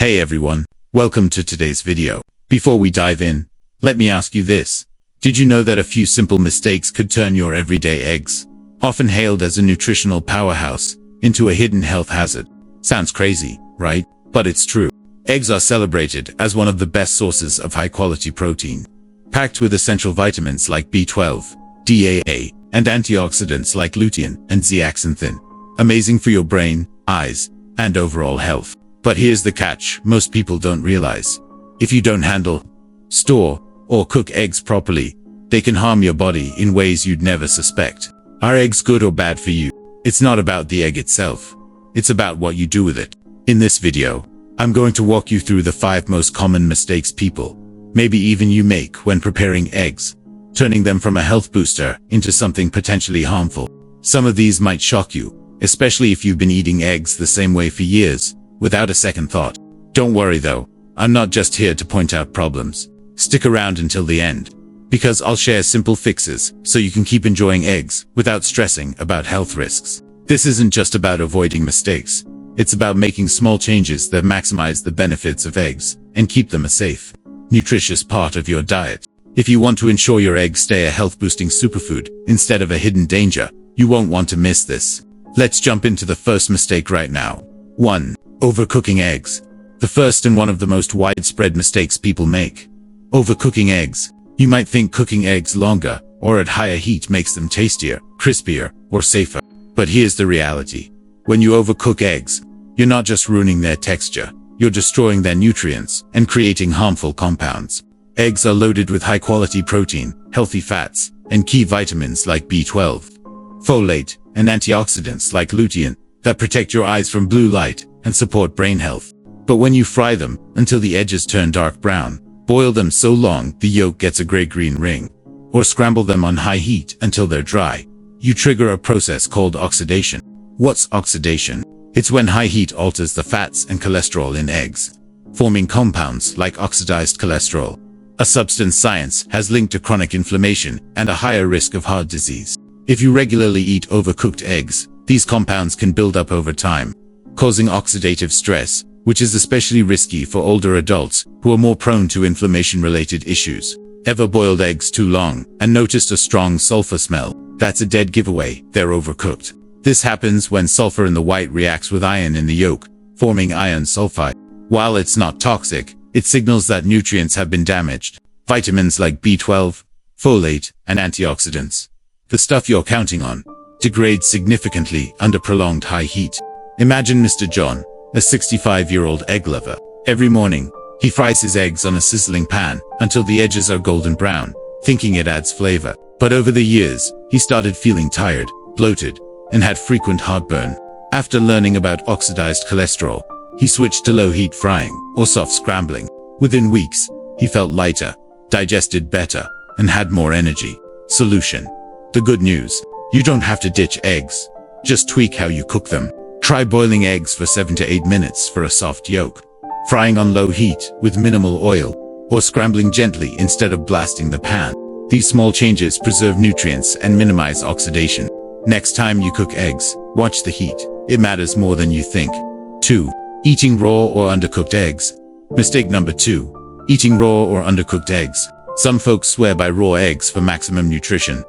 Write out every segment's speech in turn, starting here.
Hey everyone, welcome to today's video. Before we dive in, let me ask you this. Did you know that a few simple mistakes could turn your everyday eggs, often hailed as a nutritional powerhouse, into a hidden health hazard? Sounds crazy, right? But it's true. Eggs are celebrated as one of the best sources of high-quality protein, packed with essential vitamins like B12, DHA, and antioxidants like lutein and zeaxanthin. Amazing for your brain, eyes, and overall health. But here's the catch most people don't realize. If you don't handle, store, or cook eggs properly, they can harm your body in ways you'd never suspect. Are eggs good or bad for you? It's not about the egg itself. It's about what you do with it. In this video, I'm going to walk you through the 5 most common mistakes people, maybe even you, make when preparing eggs, turning them from a health booster into something potentially harmful. Some of these might shock you, especially if you've been eating eggs the same way for years, without a second thought. Don't worry though, I'm not just here to point out problems. Stick around until the end, because I'll share simple fixes so you can keep enjoying eggs without stressing about health risks. This isn't just about avoiding mistakes. It's about making small changes that maximize the benefits of eggs and keep them a safe, nutritious part of your diet. If you want to ensure your eggs stay a health-boosting superfood instead of a hidden danger, you won't want to miss this. Let's jump into the first mistake right now. 1. Overcooking eggs. The first and one of the most widespread mistakes people make. Overcooking eggs. You might think cooking eggs longer or at higher heat makes them tastier, crispier, or safer. But here's the reality. When you overcook eggs, you're not just ruining their texture, you're destroying their nutrients and creating harmful compounds. Eggs are loaded with high-quality protein, healthy fats, and key vitamins like B12, folate, and antioxidants like lutein that protect your eyes from blue light and support brain health. But when you fry them until the edges turn dark brown, boil them so long the yolk gets a gray-green ring, or scramble them on high heat until they're dry, you trigger a process called oxidation. What's oxidation? It's when high heat alters the fats and cholesterol in eggs, forming compounds like oxidized cholesterol, a substance science has linked to chronic inflammation and a higher risk of heart disease. If you regularly eat overcooked eggs, these compounds can build up over time, causing oxidative stress, which is especially risky for older adults who are more prone to inflammation-related issues. Ever boiled eggs too long and noticed a strong sulfur smell? That's a dead giveaway, they're overcooked. This happens when sulfur in the white reacts with iron in the yolk, forming iron sulfide. While it's not toxic, it signals that nutrients have been damaged. Vitamins like B12, folate, and antioxidants, the stuff you're counting on, degrade significantly under prolonged high heat. Imagine Mr. John, a 65-year-old egg lover. Every morning, he fries his eggs on a sizzling pan until the edges are golden brown, thinking it adds flavor. But over the years, he started feeling tired, bloated, and had frequent heartburn. After learning about oxidized cholesterol, he switched to low-heat frying, or soft scrambling. Within weeks, he felt lighter, digested better, and had more energy. Solution. The good news. You don't have to ditch eggs. Just tweak how you cook them. Try boiling eggs for 7 to 8 minutes for a soft yolk, frying on low heat with minimal oil, or scrambling gently instead of blasting the pan. These small changes preserve nutrients and minimize oxidation. Next time you cook eggs, watch the heat. It matters more than you think. 2. Eating raw or undercooked eggs. Mistake number 2. Eating raw or undercooked eggs. Some folks swear by raw eggs for maximum nutrition.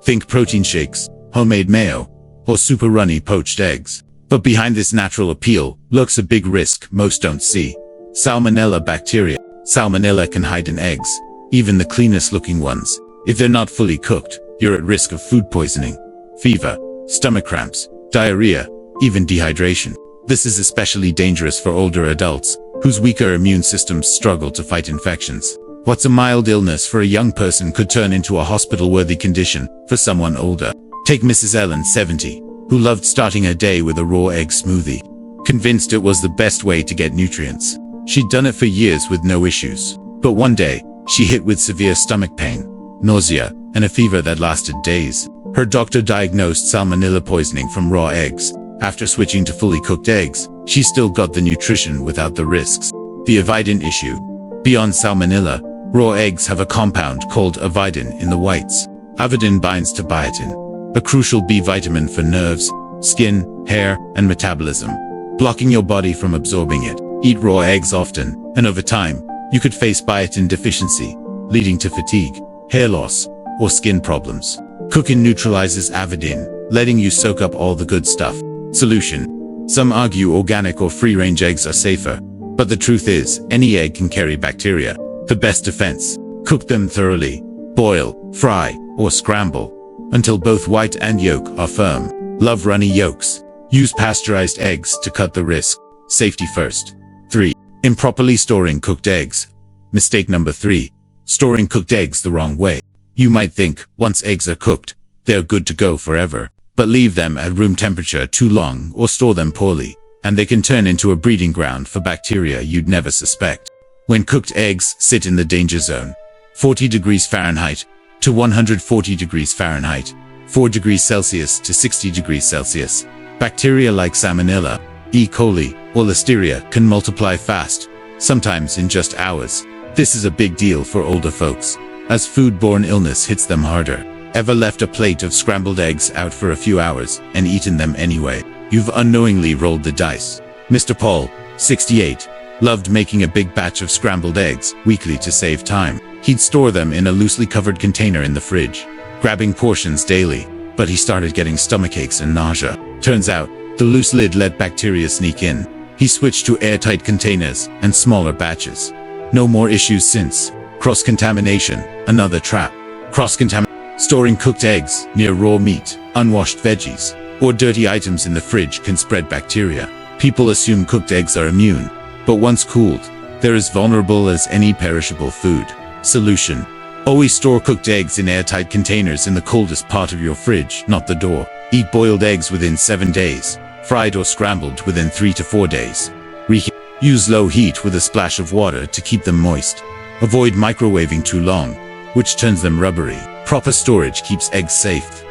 Think protein shakes, homemade mayo, or super runny poached eggs. But behind this natural appeal lurks a big risk most don't see. Salmonella bacteria. Salmonella can hide in eggs, even the cleanest looking ones. If they're not fully cooked, you're at risk of food poisoning, fever, stomach cramps, diarrhea, even dehydration. This is especially dangerous for older adults, whose weaker immune systems struggle to fight infections. What's a mild illness for a young person could turn into a hospital-worthy condition for someone older. Take Mrs. Ellen, 70, who loved starting her day with a raw egg smoothie, convinced it was the best way to get nutrients. She'd done it for years with no issues. But one day, she hit with severe stomach pain, nausea, and a fever that lasted days. Her doctor diagnosed salmonella poisoning from raw eggs. After switching to fully cooked eggs, she still got the nutrition without the risks. The avidin issue. Beyond salmonella, raw eggs have a compound called avidin in the whites. Avidin binds to biotin, a crucial B vitamin for nerves, skin, hair, and metabolism, blocking your body from absorbing it. Eat raw eggs often, and over time, you could face biotin deficiency, leading to fatigue, hair loss, or skin problems. Cooking neutralizes avidin, letting you soak up all the good stuff. Solution. Some argue organic or free-range eggs are safer, but the truth is, any egg can carry bacteria. The best defense: cook them thoroughly. Boil, fry, or scramble until both white and yolk are firm. Love runny yolks. Use pasteurized eggs to cut the risk. Safety first. 3. Improperly storing cooked eggs. Mistake number 3. Storing cooked eggs the wrong way. You might think, once eggs are cooked, they're good to go forever. But leave them at room temperature too long or store them poorly, and they can turn into a breeding ground for bacteria you'd never suspect. When cooked eggs sit in the danger zone, 40 degrees Fahrenheit to 140 degrees Fahrenheit, 4 degrees Celsius to 60 degrees Celsius, bacteria like Salmonella, E. coli, or Listeria can multiply fast, sometimes in just hours. This is a big deal for older folks, as foodborne illness hits them harder. Ever left a plate of scrambled eggs out for a few hours and eaten them anyway? You've unknowingly rolled the dice. Mr. Paul, 68, loved making a big batch of scrambled eggs weekly to save time. He'd store them in a loosely covered container in the fridge, grabbing portions daily, but he started getting stomachaches and nausea. Turns out, the loose lid let bacteria sneak in. He switched to airtight containers and smaller batches. No more issues since. Cross-contamination, another trap. Storing cooked eggs near raw meat, unwashed veggies, or dirty items in the fridge can spread bacteria. People assume cooked eggs are immune, but once cooled, they're as vulnerable as any perishable food. Solution. Always store cooked eggs in airtight containers in the coldest part of your fridge, not the door. Eat boiled eggs within 7 days, fried or scrambled within 3 to 4 days. Reheat. Use low heat with a splash of water to keep them moist. Avoid microwaving too long, which turns them rubbery. Proper storage keeps eggs safe.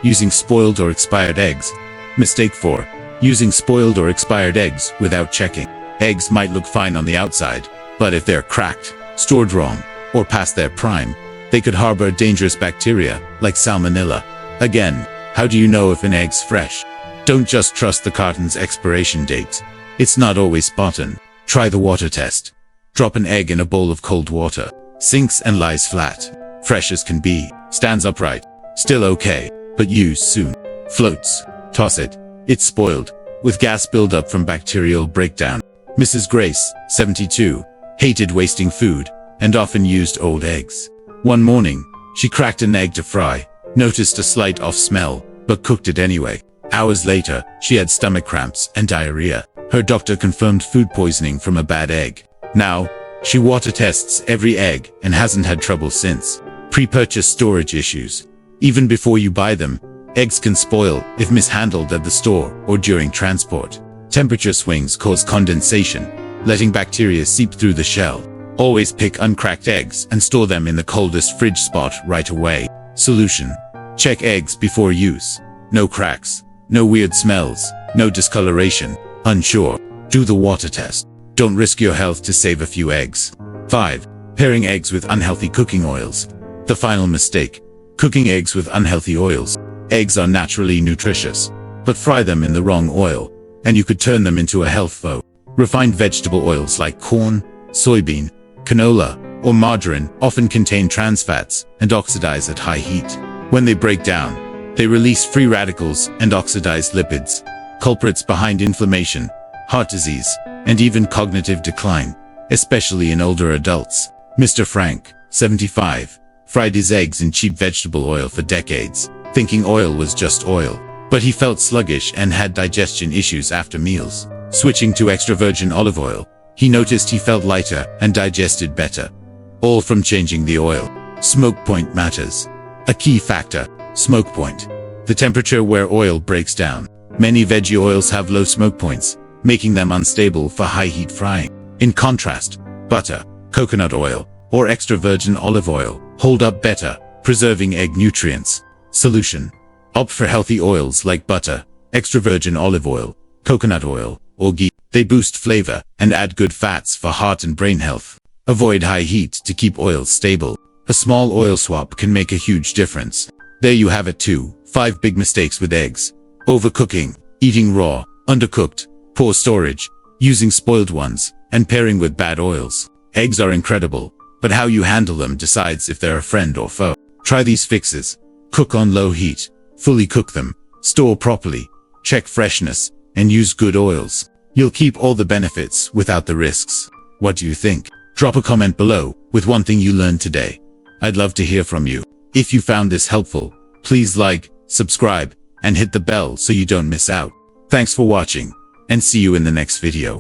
Using spoiled or expired eggs. Mistake 4. Using spoiled or expired eggs without checking. Eggs might look fine on the outside, but if they're cracked, stored wrong, or past their prime, they could harbor dangerous bacteria, like Salmonella. Again, how do you know if an egg's fresh? Don't just trust the carton's expiration date. It's not always spot on. Try the water test. Drop an egg in a bowl of cold water. Sinks and lies flat. Fresh as can be. Stands upright. Still okay, but used soon. Floats. Toss it. It's spoiled, with gas buildup from bacterial breakdown. Mrs. Grace, 72, hated wasting food, and often used old eggs. One morning, she cracked an egg to fry, noticed a slight off smell, but cooked it anyway. Hours later, she had stomach cramps and diarrhea. Her doctor confirmed food poisoning from a bad egg. Now, she water tests every egg and hasn't had trouble since. Pre-purchase storage issues. Even before you buy them, eggs can spoil if mishandled at the store or during transport. Temperature swings cause condensation, letting bacteria seep through the shell. Always pick uncracked eggs and store them in the coldest fridge spot right away. Solution. Check eggs before use. No cracks, no weird smells, no discoloration. Unsure? Do the water test. Don't risk your health to save a few eggs. 5. Pairing eggs with unhealthy cooking oils. The final mistake. Cooking eggs with unhealthy oils. Eggs are naturally nutritious, but fry them in the wrong oil, and you could turn them into a health foe. Refined vegetable oils like corn, soybean, canola, or margarine often contain trans fats and oxidize at high heat. When they break down, they release free radicals and oxidized lipids, culprits behind inflammation, heart disease, and even cognitive decline, especially in older adults. Mr. Frank, 75, fried his eggs in cheap vegetable oil for decades, thinking oil was just oil. But he felt sluggish and had digestion issues after meals. Switching to extra virgin olive oil, he noticed he felt lighter and digested better. All from changing the oil. Smoke point matters. A key factor, smoke point. The temperature where oil breaks down. Many veggie oils have low smoke points, making them unstable for high heat frying. In contrast, butter, coconut oil, or extra virgin olive oil hold up better, preserving egg nutrients. Solution. Opt for healthy oils like butter, extra virgin olive oil, coconut oil, or ghee. They boost flavor and add good fats for heart and brain health. Avoid high heat to keep oils stable. A small oil swap can make a huge difference. There you have it too. 5 big mistakes with eggs. Overcooking, eating raw, undercooked, poor storage, using spoiled ones, and pairing with bad oils. Eggs are incredible, but how you handle them decides if they're a friend or foe. Try these fixes. Cook on low heat, fully cook them, store properly, check freshness, and use good oils. You'll keep all the benefits without the risks. What do you think? Drop a comment below with one thing you learned today. I'd love to hear from you. If you found this helpful, please like, subscribe, and hit the bell so you don't miss out. Thanks for watching, and see you in the next video.